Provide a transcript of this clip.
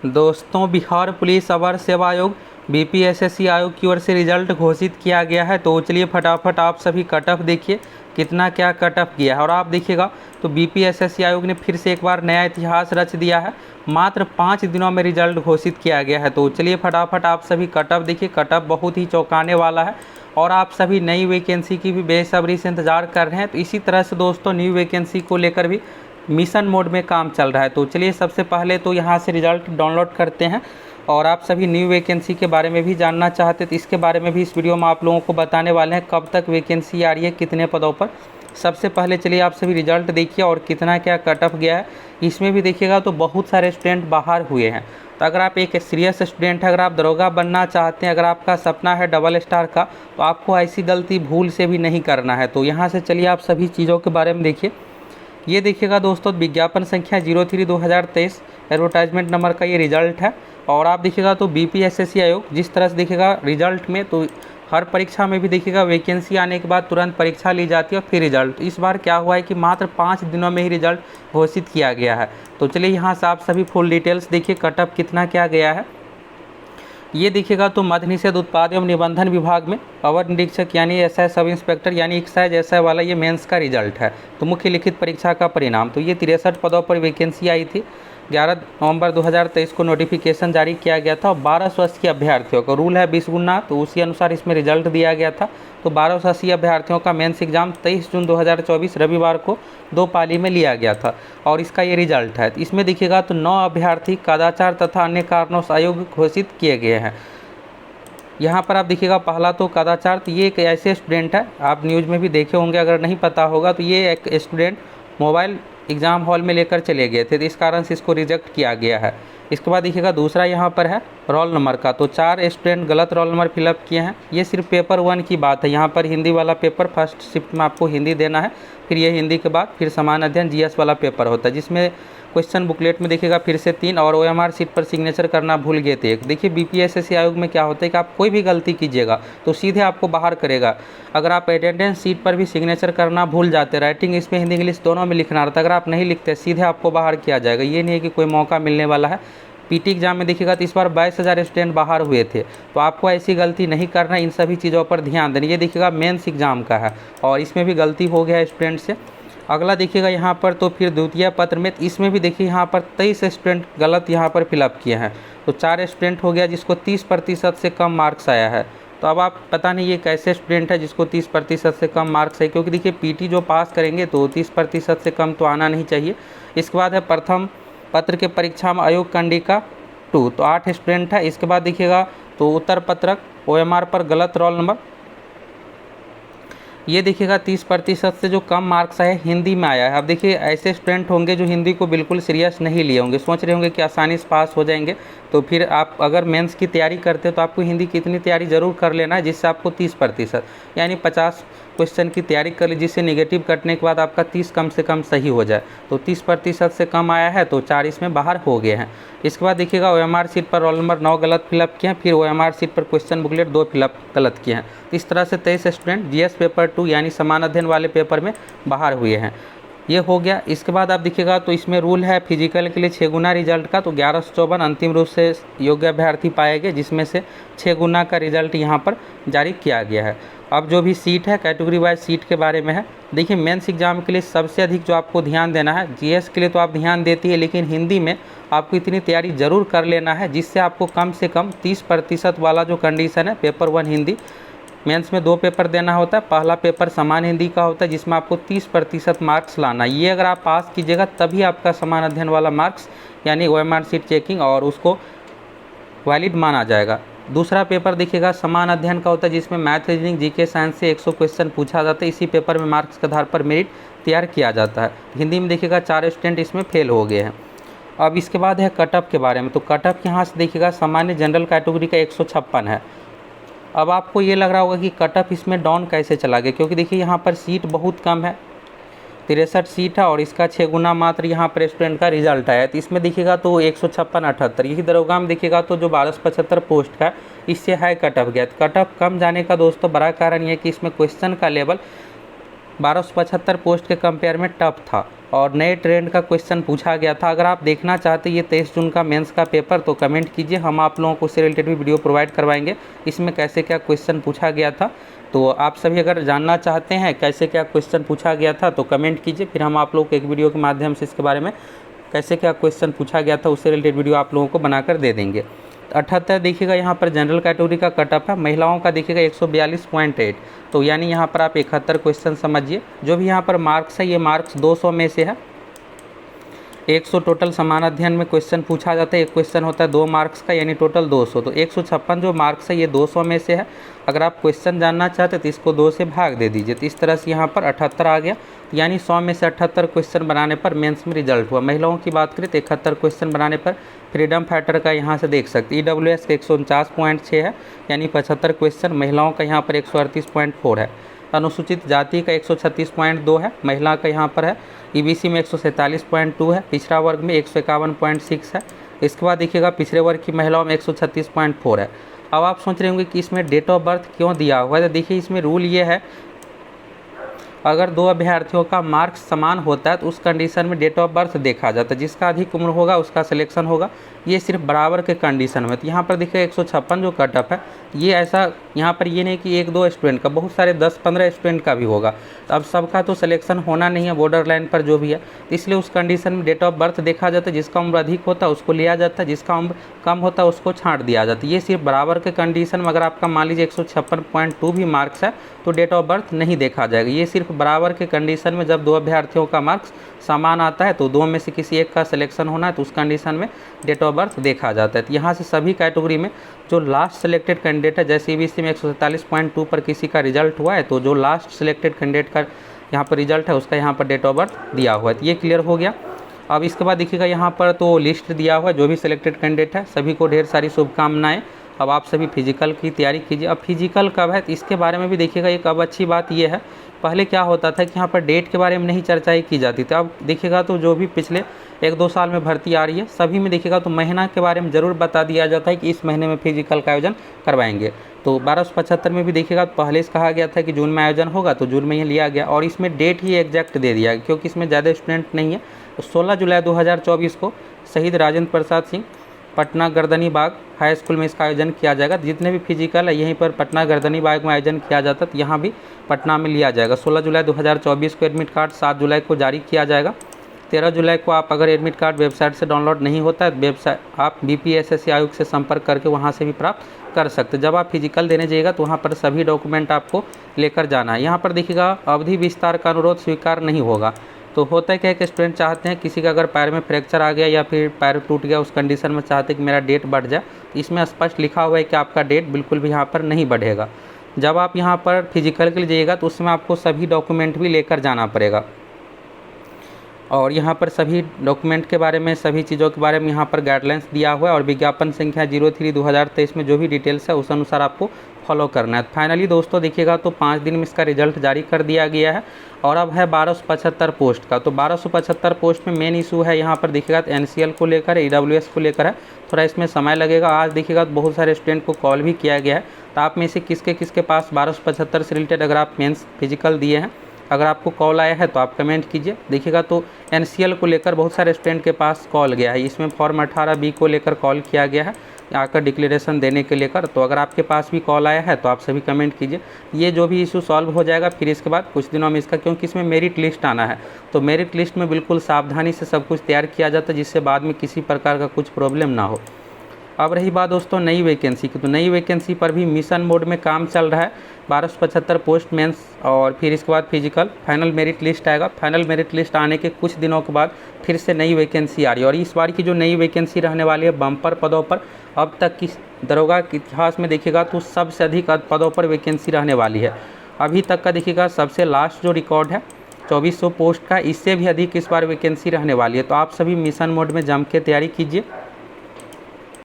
दोस्तों, बिहार पुलिस अवर सेवा आयोग बीपीएसएससी आयोग की ओर से रिजल्ट घोषित किया गया है। तो चलिए फटाफट आप सभी कट ऑफ देखिए कितना क्या कट ऑफ किया है। और आप देखिएगा तो बीपीएसएससी आयोग ने फिर से एक बार नया इतिहास रच दिया है। मात्र 5 दिनों में रिजल्ट घोषित किया गया है। तो चलिए फटाफट आप सभी कट ऑफ देखिए। कट ऑफ बहुत ही चौंकाने वाला है और आप सभी नई वैकेंसी की भी बेसब्री से इंतज़ार कर रहे हैं। तो इसी तरह से दोस्तों न्यू वैकेंसी को लेकर भी मिशन मोड में काम चल रहा है। तो चलिए सबसे पहले तो यहाँ से रिजल्ट डाउनलोड करते हैं। और आप सभी न्यू वैकेंसी के बारे में भी जानना चाहते तो इसके बारे में भी इस वीडियो में आप लोगों को बताने वाले हैं, कब तक वैकेंसी आ रही है, कितने पदों पर। सबसे पहले चलिए आप सभी रिजल्ट देखिए और कितना क्या कट ऑफ गया है। इसमें भी देखिएगा तो बहुत सारे स्टूडेंट बाहर हुए हैं। तो अगर आप एक सीरियस स्टूडेंट है, अगर आप दरोगा बनना चाहते हैं, अगर आपका सपना है डबल स्टार का, तो आपको ऐसी गलती भूल से भी नहीं करना है। तो यहाँ से चलिए आप सभी चीज़ों के बारे में देखिए। ये देखिएगा दोस्तों विज्ञापन संख्या 03/2023 एडवर्टाइजमेंट नंबर का ये रिजल्ट है। और आप देखिएगा तो बीपीएसएससी आयोग जिस तरह से देखिएगा रिजल्ट में, तो हर परीक्षा में भी देखिएगा वैकेंसी आने के बाद तुरंत परीक्षा ली जाती है और फिर रिजल्ट। इस बार क्या हुआ है कि मात्र 5 दिनों में ही रिजल्ट घोषित किया गया है। तो चलिए यहाँ से आप सभी फुल डिटेल्स देखिए कट ऑफ कितना क्या गया है। ये देखिएगा तो मद्य निषेध उत्पाद एवं निबंधन विभाग में अवर निरीक्षक यानी एसआई सब इंस्पेक्टर यानी एक्साइज एसआई वाला ये मेंस का रिजल्ट है। तो मुख्य लिखित परीक्षा का परिणाम, तो ये 63 पदों पर वैकेंसी आई थी। 11 नवंबर 2023 को नोटिफिकेशन जारी किया गया था। 1280 अभ्यर्थियों का रूल है 20 गुना, तो उसी अनुसार इसमें रिजल्ट दिया गया था। तो 1280 अभ्यर्थियों का मेंस एग्जाम 23 जून 2024 रविवार को 2 पाली में लिया गया था और इसका ये रिजल्ट है। तो इसमें देखिएगा तो 9 अभ्यर्थी कदाचार तथा अन्य कारणों से अयोग्य घोषित किए गए हैं। यहाँ पर आप देखिएगा पहला तो कदाचार, तो ये एक ऐसे स्टूडेंट है, आप न्यूज़ में भी देखे होंगे, अगर नहीं पता होगा तो ये एक स्टूडेंट मोबाइल एग्ज़ाम हॉल में लेकर चले गए थे, तो इस कारण से इसको रिजेक्ट किया गया है। इसके बाद देखिएगा दूसरा यहाँ पर है रोल नंबर का, तो 4 स्टूडेंट गलत रोल नंबर फिलअप किए हैं। ये सिर्फ पेपर 1 की बात है। यहाँ पर हिंदी वाला पेपर फर्स्ट शिफ्ट में आपको हिंदी देना है, फिर ये हिंदी के बाद फिर समान अध्ययन जीएस वाला पेपर होता है, जिसमें क्वेश्चन बुकलेट में देखिएगा फिर से 3 और ओएमआर सीट पर सिग्नेचर करना भूल गए थे। देखिए बीपीएसएससी आयोग में क्या होता है कि आप कोई भी गलती कीजिएगा तो सीधे आपको बाहर करेगा। अगर आप अटेंडेंस सीट पर भी सिग्नेचर करना भूल जाते, राइटिंग इसमें हिंदी इंग्लिश दोनों में लिखना रहता, अगर आप नहीं लिखते सीधे आपको बाहर किया जाएगा। ये नहीं है कि कोई मौका मिलने वाला है। पीटी एग्जाम में देखिएगा तो इस बार 22,000 स्टूडेंट बाहर हुए थे, तो आपको ऐसी गलती नहीं करना, इन सभी चीज़ों पर ध्यान देना। ये देखिएगा मेंस एग्जाम का है और इसमें भी गलती हो गया है स्टूडेंट से। अगला देखिएगा यहाँ पर तो फिर द्वितीय पत्र में, इसमें भी देखिए यहाँ पर 23 स्टूडेंट गलत यहाँ पर फिलअप किए हैं। तो 4 स्टूडेंट हो गया जिसको 30% से कम मार्क्स आया है। तो अब आप पता नहीं ये कैसे स्टूडेंट है जिसको 30% से कम मार्क्स है, क्योंकि देखिए पीटी जो पास करेंगे तो 30% से कम तो आना नहीं चाहिए। इसके बाद है प्रथम पत्र के परीक्षा में आयोग कंडिका 2, तो 8 स्टूडेंट है। इसके बाद देखिएगा तो उत्तर पत्रक ओएमआर पर गलत रोल नंबर, ये देखिएगा 30% से जो कम मार्क्स आए हिंदी में आया है। अब देखिए ऐसे स्टूडेंट होंगे जो हिंदी को बिल्कुल सीरियस नहीं लिए होंगे, सोच रहे होंगे कि आसानी से पास हो जाएंगे। तो फिर आप अगर मेंस की तैयारी करते हो तो आपको हिंदी की इतनी तैयारी ज़रूर कर लेना है जिससे आपको 30% यानी 50 क्वेश्चन की तैयारी कर ली, जिससे नेगेटिव कटने के बाद आपका 30 कम से कम सही हो जाए। तो 30% से कम आया है तो 4 इसमें बाहर हो गए हैं। इसके बाद देखिएगा ओएमआर सीट पर रोल नंबर 9 गलत फिलअप किए हैं, फिर ओएमआर सीट पर क्वेश्चन बुकलेट 2 फिलअप गलत किए हैं। इस तरह से 23 स्टूडेंट जीएस पेपर 2 यानी समान अध्ययन वाले पेपर में बाहर हुए हैं। ये हो गया। इसके बाद आप देखिएगा तो इसमें रूल है फिजिकल के लिए 6 गुना रिजल्ट का, तो 1154 अंतिम रूप से योग्य अभ्यर्थी पाए गए, जिसमें से 6 गुना का रिजल्ट यहाँ पर जारी किया गया है। अब जो भी सीट है कैटेगरी वाइज सीट के बारे में है। देखिए मेंस एग्जाम के लिए सबसे अधिक जो आपको ध्यान देना है, जीएस के लिए तो आप ध्यान देती है, लेकिन हिंदी में आपको इतनी तैयारी ज़रूर कर लेना है जिससे आपको कम से कम 30% वाला जो कंडीशन है, पेपर 1 हिंदी मेंस में 2 पेपर देना होता है। पहला पेपर समान हिंदी का होता है जिसमें आपको 30% मार्क्स लाना, ये अगर आप पास कीजिएगा तभी आपका समान अध्ययन वाला मार्क्स यानी ओएमआर सीट चेकिंग और उसको वैलिड माना जाएगा। दूसरा पेपर देखिएगा समान अध्ययन का होता है जिसमें मैथ रीजनिंग जीके साइंस से 100 क्वेश्चन पूछा जाता है। इसी पेपर में मार्क्स के आधार पर मेरिट तैयार किया जाता है। हिंदी में देखिएगा 4 स्टूडेंट इसमें फेल हो गए हैं। अब इसके बाद है कट ऑफ के बारे में, तो कट ऑफ यहाँ से देखिएगा सामान्य जनरल कैटेगरी का 156 है। अब आपको ये लग रहा होगा कि कट ऑफ इसमें डाउन कैसे चला गया, क्योंकि देखिए यहाँ पर सीट बहुत कम है, 63 सीट है और इसका 6 गुना मात्र यहाँ पर स्टूडेंट का रिजल्ट आया है। तो इसमें देखिएगा तो 156-78, यही दरोगा में देखिएगा तो जो 1275 पोस्ट का इससे हाई कट ऑफ गया। कट ऑफ कम जाने का दोस्तों बड़ा कारण ये है कि इसमें क्वेश्चन का लेवल 1275 पोस्ट के कंपेयर में टफ था। और नए ट्रेंड का क्वेश्चन पूछा गया था। अगर आप देखना चाहते हैं ये 23 जून का मेंस का पेपर तो कमेंट कीजिए, हम आप लोगों को उससे रिलेटेड भी वीडियो प्रोवाइड करवाएंगे, इसमें कैसे क्या क्वेश्चन पूछा गया था। तो आप सभी अगर जानना चाहते हैं कैसे क्या क्वेश्चन पूछा गया था तो कमेंट कीजिए, फिर हम आप लोग को एक वीडियो के माध्यम से इसके बारे में कैसे क्या क्वेश्चन पूछा गया था उससे रिलेटेड वीडियो आप लोगों को बनाकर दे देंगे। 78 देखिएगा यहाँ पर जनरल कैटेगरी का कटअप है, महिलाओं का देखिएगा 142.8, तो यानी यहाँ पर आप 71 क्वेश्चन समझिए। जो भी यहाँ पर मार्क्स है ये मार्क्स 200 में से है। 100 टोटल समान अध्ययन में क्वेश्चन पूछा जाता है, एक क्वेश्चन होता है 2 मार्क्स का यानी टोटल 200, तो 156 जो मार्क्स है ये 200 में से है। अगर आप क्वेश्चन जानना चाहते तो इसको 2 से भाग दे दीजिए, तो इस तरह से यहाँ पर 78 आ गया, यानी 100 में से 78 क्वेश्चन बनाने पर मेंस में रिजल्ट हुआ। महिलाओं की बात करें तो 71 क्वेश्चन बनाने पर फ्रीडम फाइटर का यहाँ से देख सकते EWS का 149.6 है, यानी 75 क्वेश्चन। महिलाओं का यहाँ पर 138.4 है। अनुसूचित जाति का 136.2 है, महिला का यहाँ पर है। EBC में 147.2 है, पिछड़ा वर्ग में 151.6 है। इसके बाद देखिएगा पिछड़े वर्ग की महिलाओं में 136.4 है। अब आप सोच रहे होंगे कि इसमें डेट ऑफ बर्थ क्यों दिया हुआ है, तो देखिए इसमें रूल ये है, अगर 2 अभ्यर्थियों का मार्क्स समान होता है तो उस कंडीशन में डेट ऑफ बर्थ देखा जाता है, जिसका अधिक उम्र होगा उसका सिलेक्शन होगा। ये सिर्फ बराबर के कंडीशन में। तो यहाँ पर देखिए 156 जो कटअप है ये ऐसा यहाँ पर ये नहीं कि 1-2 स्टूडेंट का, बहुत सारे 10-15 स्टूडेंट का भी होगा। तो अब सबका तो सिलेक्शन होना नहीं है बॉर्डर लाइन पर जो भी है, तो इसलिए उस कंडीशन में डेट ऑफ बर्थ देखा जाता है। जिसका उम्र अधिक होता है उसको लिया जाता है, जिसका उम्र कम होता है उसको छांट दिया जाता है। ये सिर्फ बराबर के कंडीशन में, अगर आपका मान लीजिए 156.2 भी मार्क्स है तो डेट ऑफ बर्थ नहीं देखा जाएगा। ये सिर्फ बराबर के कंडीशन में, जब 2 अभ्यर्थियों का मार्क्स समान आता है तो 2 में से किसी एक का सिलेक्शन होना है तो उस कंडीशन में डेट ऑफ बर्थ देखा जाता है। तो यहाँ से सभी कैटेगरी में जो लास्ट सिलेक्टेड कैंडिडेट है, जैसे EBC में 147.2 पर किसी का रिजल्ट हुआ है तो जो लास्ट सिलेक्टेड कैंडिडेट का यहाँ पर रिजल्ट है उसका यहाँ पर डेट ऑफ बर्थ दिया हुआ है। तो ये क्लियर हो गया। अब इसके बाद देखिएगा यहाँ पर तो लिस्ट दिया हुआ है जो भी सिलेक्टेड कैंडिडेट है, सभी को ढेर सारी शुभकामनाएं। अब आप सभी फिजिकल की तैयारी कीजिए। अब फिजिकल कब है तो इसके बारे में भी देखिएगा। एक अब अच्छी बात यह है, पहले क्या होता था कि यहाँ पर डेट के बारे में नहीं चर्चा की जाती थी। अब देखिएगा तो जो भी पिछले 1-2 साल में भर्ती आ रही है सभी में देखिएगा तो महीना के बारे में ज़रूर बता दिया जाता है कि इस महीने में फिजिकल का आयोजन करवाएंगे। तो 1275 में भी देखिएगा तो पहले से कहा गया था कि जून में आयोजन होगा, तो जून में ही लिया गया और इसमें डेट ही एग्जैक्ट दे दिया गया क्योंकि इसमें ज़्यादा स्टूडेंट नहीं है। तो 16 जुलाई 2024 को शहीद राजेंद्र प्रसाद सिंह पटना गर्दनी बाग हाई स्कूल में इसका आयोजन किया जाएगा। जितने भी फिजिकल है यहीं पर पटना गर्दनी बाग में आयोजन किया जाता है, तो यहाँ भी पटना में लिया जाएगा। 16 जुलाई 2024 को एडमिट कार्ड 7 जुलाई को जारी किया जाएगा। 13 जुलाई को आप अगर एडमिट कार्ड वेबसाइट से डाउनलोड नहीं होता है, वेबसाइट आप BPSSC आयोग से संपर्क करके वहाँ से भी प्राप्त कर सकते। जब आप फिजिकल देने जाइएगा तो वहाँ पर सभी डॉक्यूमेंट आपको लेकर जाना है। यहाँ पर देखिएगा अवधि विस्तार का अनुरोध स्वीकार नहीं होगा। तो होता है क्या कि स्टूडेंट चाहते हैं किसी का अगर पैर में फ्रैक्चर आ गया या फिर पैर टूट गया, उस कंडीशन में चाहते हैं कि मेरा डेट बढ़ जाए, इसमें स्पष्ट लिखा हुआ है कि आपका डेट बिल्कुल भी यहाँ पर नहीं बढ़ेगा। जब आप यहाँ पर फिजिकल के लिए जाइएगा तो उसमें आपको सभी डॉक्यूमेंट भी लेकर जाना पड़ेगा और यहाँ पर सभी डॉक्यूमेंट के बारे में, सभी चीज़ों के बारे में यहाँ पर गाइडलाइंस दिया हुआ है और विज्ञापन संख्या 03/2023 में जो भी डिटेल्स है उस अनुसार आपको फॉलो करना है। फाइनली दोस्तों देखिएगा तो 5 दिन में इसका रिजल्ट जारी कर दिया गया है और अब है 1275 पोस्ट का। तो 1275 पोस्ट में मेन इशू है यहाँ पर देखिएगा तो NCL को लेकर, EWS को लेकर है, थोड़ा इसमें समय लगेगा। आज देखिएगा तो बहुत सारे स्टूडेंट को कॉल भी किया गया है। तो आप में से किसके किसके पास 1275 से रिलेटेड अगर आप मेंस फिजिकल दिए हैं, अगर आपको कॉल आया है तो आप कमेंट कीजिए। देखिएगा तो NCL को लेकर बहुत सारे स्टूडेंट के पास कॉल गया है। इसमें फॉर्म 18B को लेकर कॉल किया गया है आकर डिक्लेरेशन देने के लेकर। तो अगर आपके पास भी कॉल आया है तो आप सभी कमेंट कीजिए। ये जो भी इशू सॉल्व हो जाएगा फिर इसके बाद कुछ दिनों में इसका, क्योंकि इसमें मेरिट लिस्ट आना है, तो मेरिट लिस्ट में बिल्कुल सावधानी से सब कुछ तैयार किया जाता है जिससे बाद में किसी प्रकार का कुछ प्रॉब्लम ना हो। अब रही बात दोस्तों नई वैकेंसी की, तो नई वैकेंसी पर भी मिशन मोड में काम चल रहा है। 1275 पोस्ट मेंस और फिर इसके बाद फिजिकल, फाइनल मेरिट लिस्ट आएगा। फाइनल मेरिट लिस्ट आने के कुछ दिनों के बाद फिर से नई वैकेंसी आ रही है और इस बार की जो नई वैकेंसी रहने वाली है बम्पर पदों पर, अब तक की दरोगा के इतिहास में देखिएगा तो सबसे अधिक पदों पर वैकेंसी रहने वाली है। अभी तक का देखिएगा सबसे लास्ट जो रिकॉर्ड है 2400 पोस्ट का, इससे भी अधिक इस बार वैकेंसी रहने वाली है। तो आप सभी मिशन मोड में जम के तैयारी कीजिए।